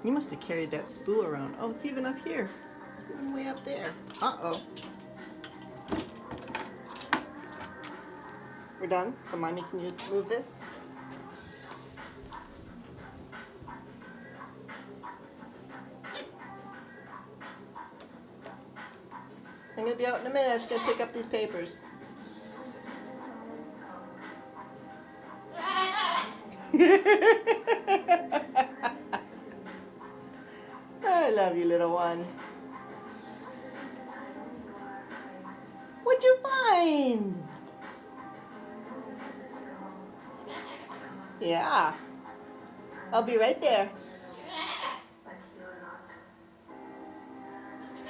You must have carried that spool around. Oh, it's even up here. It's even way up there. Uh-oh. We're done, so Mommy can move this. I'm going to be out in a minute. I'm just going to pick up these papers. I love you, little one. What'd you find? Yeah. I'll be right there.